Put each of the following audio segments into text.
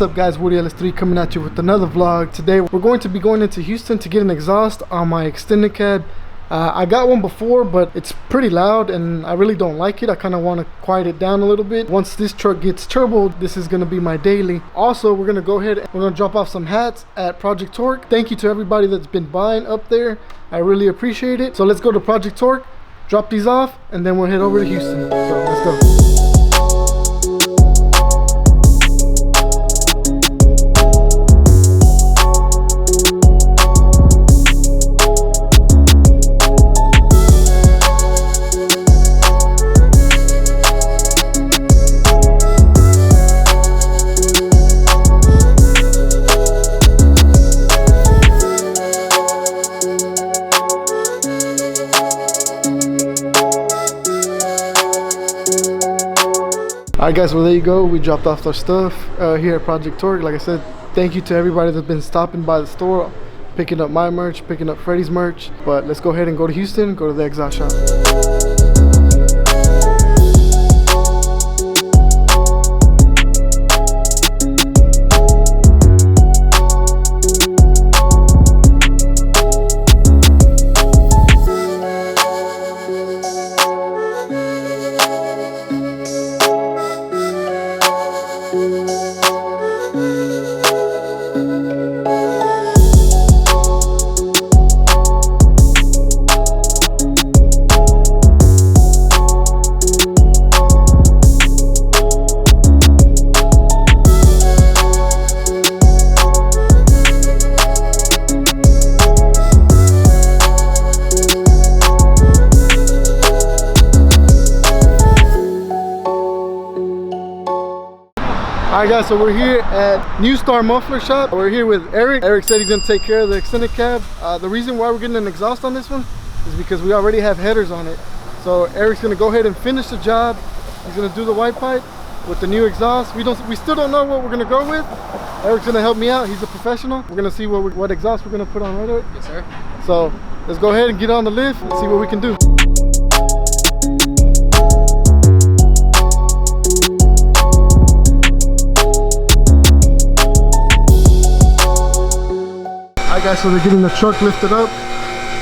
What's up guys, Woody LS3 coming at you with another vlog. Today we're going to be going into Houston to get an exhaust on my extended cab. I got one before, but it's pretty loud and I really don't like it. I kind of want to quiet it down a little bit. Once this truck gets turboed, this is going to be my daily. Also, we're going to go ahead and we're going to drop off some hats at Project Torque. Thank you to everybody that's been buying up there. I really appreciate it. So let's go to Project Torque, drop these off, and then we'll head over to Houston. So let's go. Alright guys, well there you go. We dropped off our stuff here at Project Torque. Like I said, thank you to everybody that's been stopping by the store, picking up my merch, picking up Freddie's merch. But let's go ahead and go to Houston, go to the exhaust shop. Alright guys, so we're here at new Star Muffler shop. We're here with Eric. Eric said he's gonna take care of the extended cab. The reason why we're getting an exhaust on this one is because we already have headers on it. So Eric's gonna go ahead and finish the job. He's gonna do the white pipe with the new exhaust. We still don't know what we're gonna go with. Eric's gonna help me out. He's a professional. We're gonna see what exhaust we're gonna put on right. Yes, sir. So let's go ahead and get on the lift and see what we can do. Alright guys, so they're getting the truck lifted up.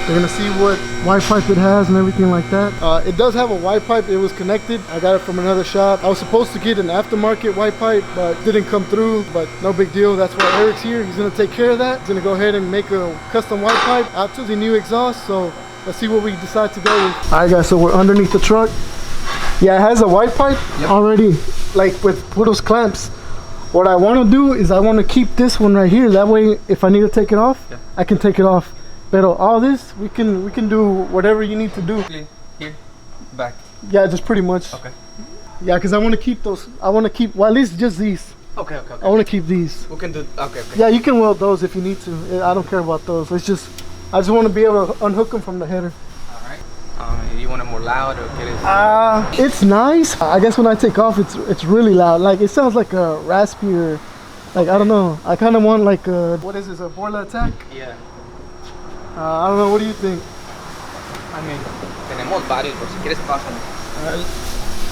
They're gonna see what white pipe it has and everything like that. It does have a white pipe. It was connected. I got it from another shop. I was supposed to get an aftermarket white pipe, but didn't come through. But no big deal. That's why Eric's here. He's gonna take care of that. He's gonna go ahead and make a custom white pipe out to the new exhaust. So let's see what we decide to go with. Alright guys, so we're underneath the truck. Yeah, it has a white pipe already, like with those clamps. What I want to do is I want to keep this one right here. That way, if I need to take it off, I can take it off. But all this, we can do whatever you need to do. Here, back. Yeah, just pretty much. Okay. Yeah, because I want to keep those. I want to keep, well, at least just these. Okay. I want to keep these. We can do. Okay. Yeah, you can weld those if you need to. I don't care about those. I just want to be able to unhook them from the header. You want it more loud or get it? It's nice. I guess when I take off, it's really loud. Like it sounds like a raspy or, like I don't know. I kind of want like a, what is this? A Borla attack? Yeah. I don't know. What do you think? I mean, tenemos varios, por si quieres pásame.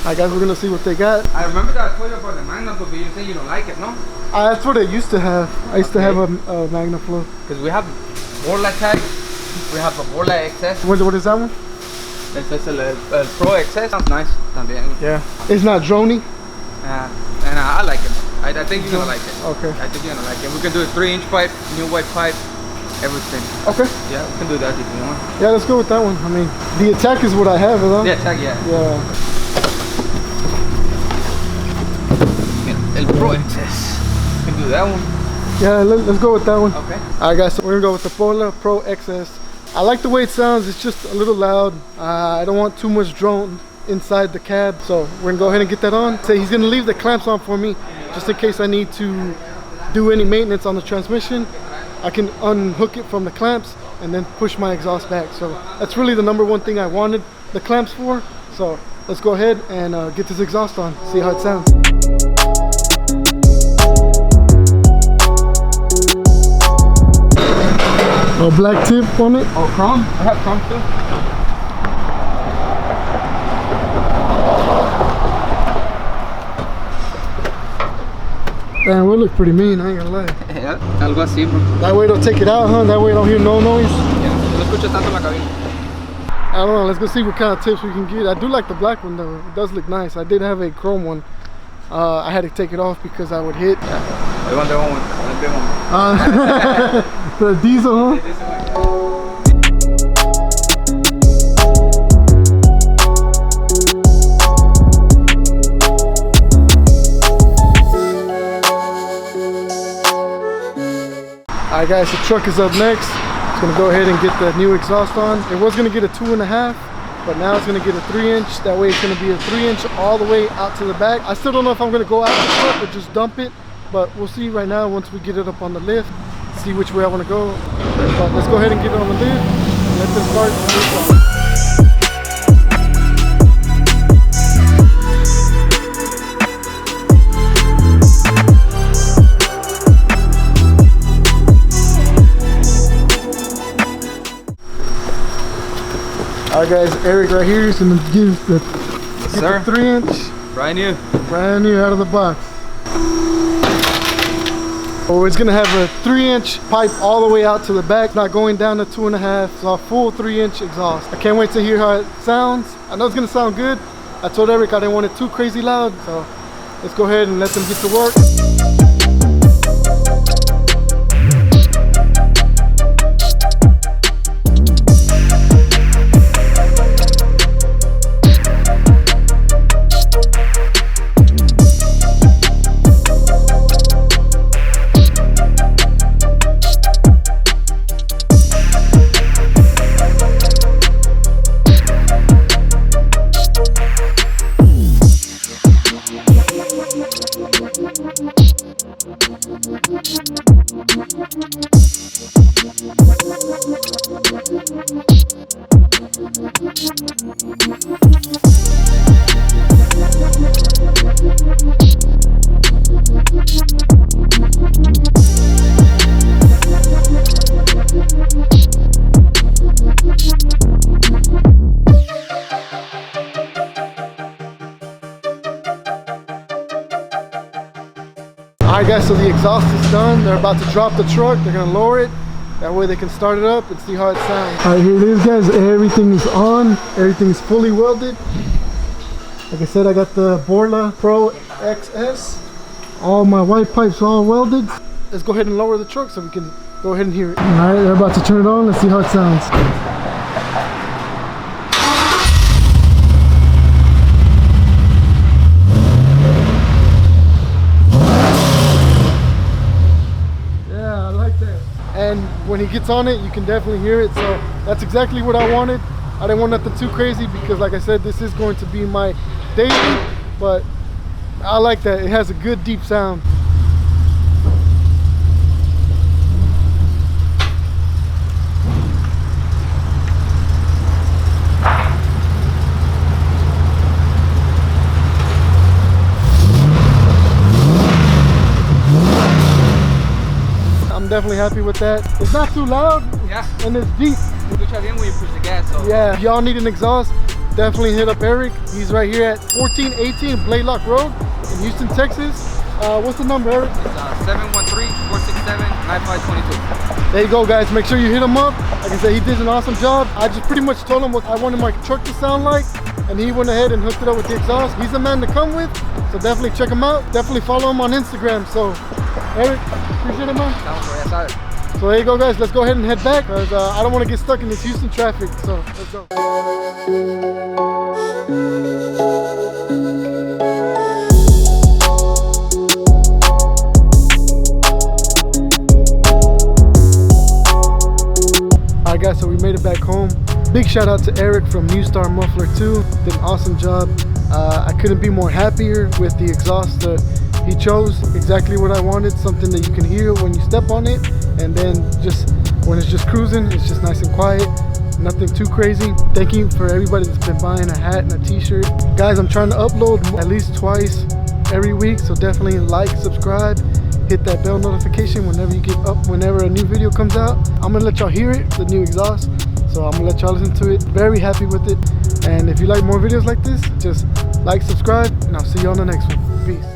Alright guys, we're gonna see what they got. I remember that I told you about the Magna, but you say you don't like it, no? That's what I used to have. I used to have a Magna Flow. Because we have Borla tag, we have a Borla XS. What is that one? This is a Pro XS. Sounds nice también. Yeah. It's not droney. And I like it. I think you're gonna like it. Okay. I think you're gonna like it. We can do a 3-inch pipe, new white pipe, everything. Okay. Yeah, we can do that if you want. Yeah, let's go with that one. I mean, the Attack is what I have, huh? The Attack, yeah. Yeah. El Pro XS. We can do that one. Yeah, let's go with that one. Okay. Alright guys, so we're gonna go with the Borla Pro XS. I like the way it sounds. It's just a little loud. I don't want too much drone inside the cab, so we're gonna go ahead and get that on. So he's gonna leave the clamps on for me just in case I need to do any maintenance on the transmission. I can unhook it from the clamps and then push my exhaust back. So that's really the #1 thing I wanted the clamps for. So let's go ahead and get this exhaust on, see how it sounds. A black tip on it. Oh, chrome? I have chrome too. And would look pretty mean, I ain't gonna lie. Algo así, bro. That way they'll take it out, huh? That way I don't hear no noise. No escucho tanto la cabina. I don't know, let's go see what kind of tips we can get. I do like the black one though, it does look nice. I did have a chrome one. I had to take it off because I would hit. The diesel, huh? Alright guys, the truck is up next. It's gonna go ahead and get the new exhaust on. It was gonna get a 2.5, but now it's gonna get a 3-inch. That way it's gonna be a 3-inch all the way out to the back. I still don't know if I'm gonna go out the truck or just dump it, but we'll see right now once we get it up on the lift, see which way I wanna go. But let's go ahead and get it on the lift and let this start move on. Alright guys, Eric right here is gonna give the 3-inch. Brand new. Brand new out of the box. Oh, it's gonna have a 3-inch pipe all the way out to the back, not going down to 2.5. So a full 3-inch exhaust. I can't wait to hear how it sounds. I know it's gonna sound good. I told Eric I didn't want it too crazy loud, so let's go ahead and let them get to work. Alright guys, so the exhaust is done. They're about to drop the truck. They're gonna lower it. That way they can start it up and see how it sounds. Alright, here it is guys. Everything is on. Everything is fully welded. Like I said, I got the Borla Pro XS. All my white pipes all welded. Let's go ahead and lower the truck so we can go ahead and hear it. Alright, they're about to turn it on. Let's see how it sounds. And when he gets on it, you can definitely hear it. So that's exactly what I wanted. I didn't want nothing too crazy because like I said, this is going to be my daily, but I like that. It has a good deep sound. I'm definitely happy with that. It's not too loud, yeah, and it's deep. Escucha bien when you push the gas. So. Yeah, if y'all need an exhaust, definitely hit up Eric. He's right here at 1418 Blalock Road in Houston, Texas. What's the number, Eric? It's 713-467-9522. There you go, guys. Make sure you hit him up. Like I said, he did an awesome job. I just pretty much told him what I wanted my truck to sound like, and he went ahead and hooked it up with the exhaust. He's the man to come with, so definitely check him out. Definitely follow him on Instagram. So, Eric, appreciate it, man. So there you go, guys. Let's go ahead and head back because I don't want to get stuck in this Houston traffic. So let's go. Alright guys, so we made it back home. Big shout out to Eric from Star Muffler 2. Did an awesome job. I couldn't be more happier with the exhaust. He chose exactly what I wanted, something that you can hear when you step on it, and then just when it's just cruising, it's just nice and quiet, nothing too crazy. Thank you for everybody that's been buying a hat and a t-shirt. Guys, I'm trying to upload at least twice every week, so definitely like, subscribe, hit that bell notification whenever a new video comes out. I'm gonna let y'all hear it, the new exhaust, so I'm gonna let y'all listen to it. Very happy with it, and if you like more videos like this, just like, subscribe, and I'll see you on the next one. Peace.